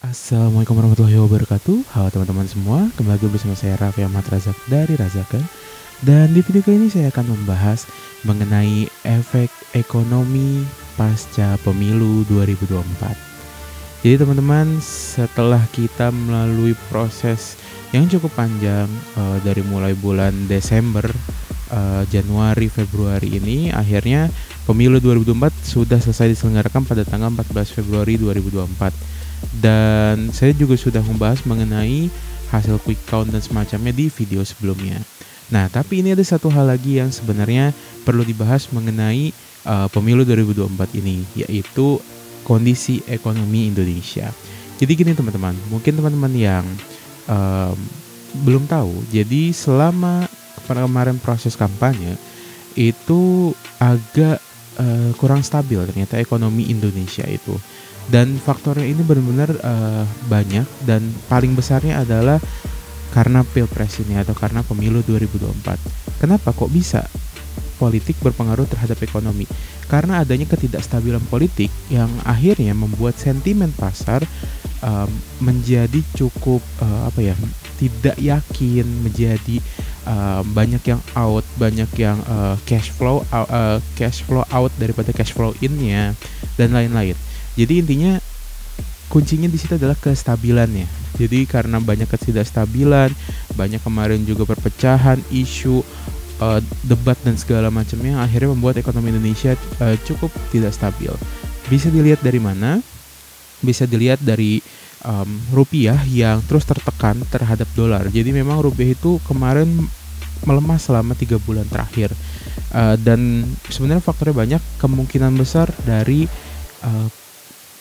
Assalamualaikum warahmatullahi wabarakatuh. Halo teman-teman semua, kembali lagi bersama saya Raffi Ahmad Razak dari Razakan. Dan di video kali ini saya akan membahas mengenai efek ekonomi pasca pemilu 2024. Jadi teman-teman, setelah kita melalui proses yang cukup panjang dari mulai bulan Desember, Januari, Februari ini, akhirnya pemilu 2024 sudah selesai diselenggarakan pada tanggal 14 Februari 2024. Dan saya juga sudah membahas mengenai hasil quick count dan semacamnya di video sebelumnya. Nah, tapi ini ada satu hal lagi yang sebenarnya perlu dibahas mengenai pemilu 2024 ini, yaitu kondisi ekonomi Indonesia. Jadi gini teman-teman, mungkin teman-teman yang belum tahu, jadi selama kemarin proses kampanye itu agak kurang stabil ternyata ekonomi Indonesia itu. Dan faktornya ini benar-benar banyak, dan paling besarnya adalah karena pilpres ini atau karena pemilu 2024. Kenapa kok bisa politik berpengaruh terhadap ekonomi? Karena adanya ketidakstabilan politik yang akhirnya membuat sentimen pasar menjadi cukup tidak yakin, menjadi banyak yang out, banyak yang cash flow out daripada cash flow in-nya dan lain-lain. Jadi intinya kuncinya di situ adalah kestabilannya. Jadi karena banyak ketidakstabilan, banyak kemarin juga perpecahan, isu, debat dan segala macamnya, akhirnya membuat ekonomi Indonesia cukup tidak stabil. Bisa dilihat dari mana? Bisa dilihat dari rupiah yang terus tertekan terhadap dolar. Jadi memang rupiah itu kemarin melemah selama 3 bulan terakhir. Dan sebenarnya faktornya banyak, kemungkinan besar dari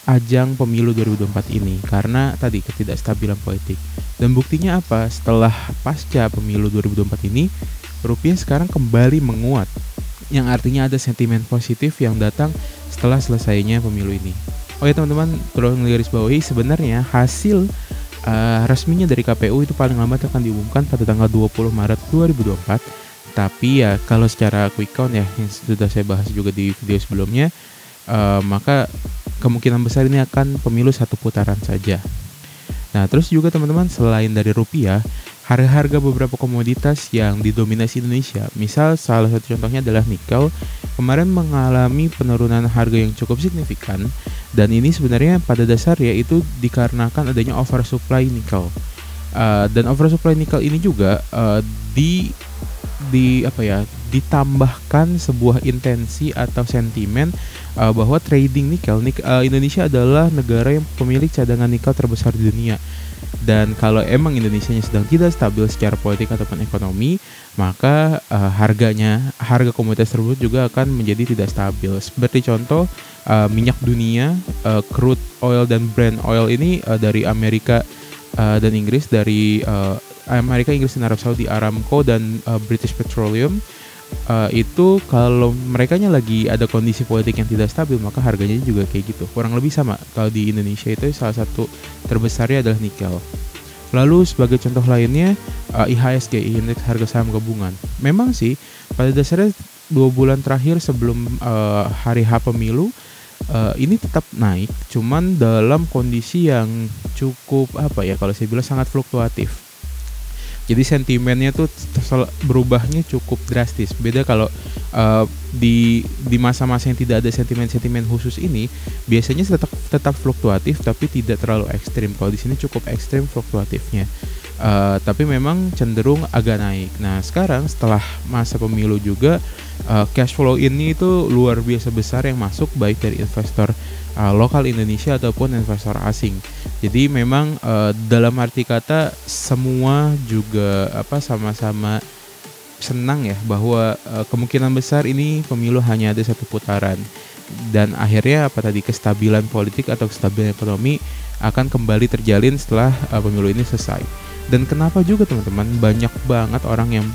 ajang pemilu 2024 ini karena tadi ketidakstabilan politik. Dan buktinya apa? Setelah pasca pemilu 2024 ini, rupiah sekarang kembali menguat, yang artinya ada sentimen positif yang datang setelah selesainya pemilu ini. Oh ya teman-teman, perlu menggarisbawahi sebenarnya hasil resminya dari KPU itu paling lambat akan diumumkan pada tanggal 20 Maret 2024. Tapi ya kalau secara quick count ya, yang sudah saya bahas juga di video sebelumnya, maka kemungkinan besar ini akan pemilu satu putaran saja. Nah, terus juga teman-teman, selain dari rupiah, harga-harga beberapa komoditas yang didominasi Indonesia, misal salah satu contohnya adalah nikel, kemarin mengalami penurunan harga yang cukup signifikan. Dan ini sebenarnya pada dasarnya itu dikarenakan adanya oversupply nikel. Dan oversupply nikel ini juga ditambahkan sebuah intensi atau sentimen bahwa trading nikel, Indonesia adalah negara yang pemilik cadangan nikel terbesar di dunia. Dan kalau emang Indonesia sedang tidak stabil secara politik ataupun ekonomi, maka harga komoditas tersebut juga akan menjadi tidak stabil. Seperti contoh minyak dunia, crude oil dan Brent oil ini dari Amerika dan Inggris, dari Amerika, Inggris dan Arab Saudi, Aramco dan British Petroleum, itu kalau merekanya lagi ada kondisi politik yang tidak stabil, maka harganya juga kayak gitu. Kurang lebih sama. Kalau di Indonesia itu salah satu terbesarnya adalah nikel. Lalu sebagai contoh lainnya IHSG, indeks harga saham gabungan. Memang sih pada dasarnya 2 bulan terakhir sebelum hari H pemilu ini tetap naik, cuman dalam kondisi yang cukup kalau saya bilang sangat fluktuatif. Jadi sentimennya tuh berubahnya cukup drastis. Beda kalau di masa-masa yang tidak ada sentimen-sentimen khusus ini, biasanya tetap fluktuatif tapi tidak terlalu ekstrim. Kalau di sini cukup ekstrim fluktuatifnya. Tapi memang cenderung agak naik. Nah, sekarang setelah masa pemilu juga cash flow ini itu luar biasa besar yang masuk, baik dari investor lokal Indonesia ataupun investor asing. Jadi memang dalam arti kata semua juga sama-sama senang ya bahwa kemungkinan besar ini pemilu hanya ada satu putaran. Dan akhirnya kestabilan politik atau kestabilan ekonomi akan kembali terjalin setelah pemilu ini selesai. Dan kenapa juga teman-teman, banyak banget orang yang,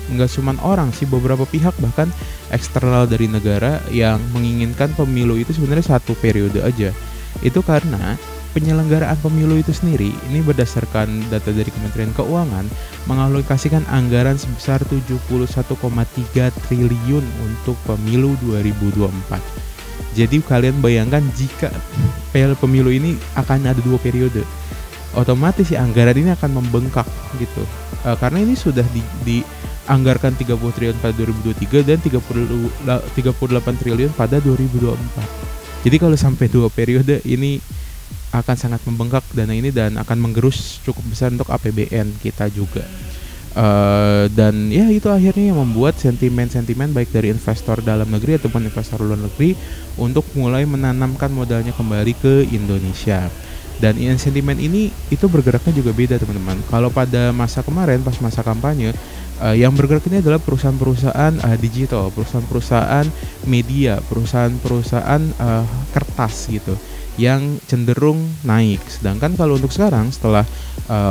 nggak cuma orang sih, beberapa pihak bahkan eksternal dari negara yang menginginkan pemilu itu sebenarnya satu periode aja. Itu karena penyelenggaraan pemilu itu sendiri, ini berdasarkan data dari Kementerian Keuangan, mengalokasikan anggaran sebesar 71,3 triliun untuk pemilu 2024. Jadi kalian bayangkan jika pemilu ini akan ada 2 periode, otomatis ya anggaran ini akan membengkak gitu. Karena ini sudah dianggarkan 30 triliun pada 2023 dan 38 triliun pada 2024. Jadi kalau sampai 2 periode ini akan sangat membengkak dana ini dan akan menggerus cukup besar untuk APBN kita juga. Dan ya itu akhirnya yang membuat sentimen baik dari investor dalam negeri ataupun investor luar negeri untuk mulai menanamkan modalnya kembali ke Indonesia. Dan sentimen ini itu bergeraknya juga beda teman-teman. Kalau pada masa kemarin pas masa kampanye, yang bergerak ini adalah perusahaan-perusahaan digital, perusahaan-perusahaan media, perusahaan-perusahaan kertas gitu yang cenderung naik. Sedangkan kalau untuk sekarang setelah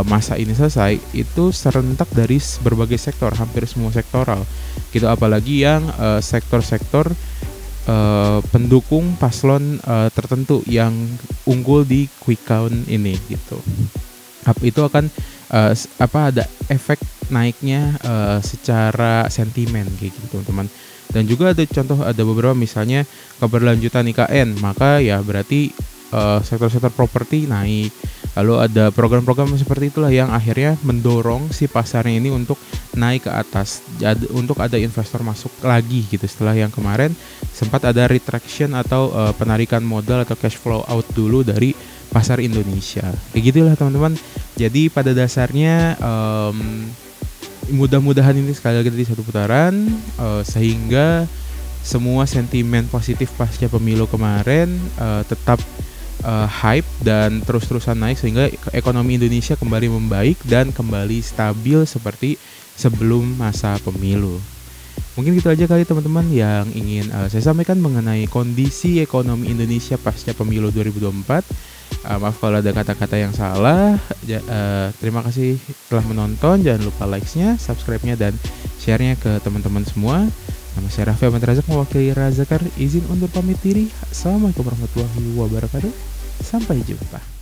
masa ini selesai, itu serentak dari berbagai sektor, hampir semua sektoral gitu, apalagi yang sektor-sektor pendukung paslon tertentu yang unggul di quick count ini gitu. Itu akan ada efek naiknya secara sentimen kayak gitu teman-teman. Dan juga ada beberapa misalnya keberlanjutan IKN, maka ya berarti sektor-sektor properti naik. Lalu ada program-program seperti itulah yang akhirnya mendorong si pasarnya ini untuk naik ke atas, untuk ada investor masuk lagi gitu setelah yang kemarin sempat ada retraction atau penarikan modal atau cash flow out dulu dari pasar Indonesia. Kayak gitulah teman-teman. Jadi pada dasarnya mudah-mudahan ini sekali lagi di satu putaran sehingga semua sentimen positif pasca pemilu kemarin tetap hype dan terus-terusan naik sehingga ekonomi Indonesia kembali membaik dan kembali stabil seperti sebelum masa pemilu. Mungkin gitu aja kali teman-teman yang ingin saya sampaikan mengenai kondisi ekonomi Indonesia pasca pemilu 2024. Maaf kalau ada kata-kata yang salah. Terima kasih telah menonton. Jangan lupa likes-nya, subscribe-nya, dan share-nya ke teman-teman semua. Nama saya Raffi Ahmad Razak, mewakili Razakar, izin undur pamit diri. Assalamualaikum warahmatullahi wabarakatuh. Sampai jumpa.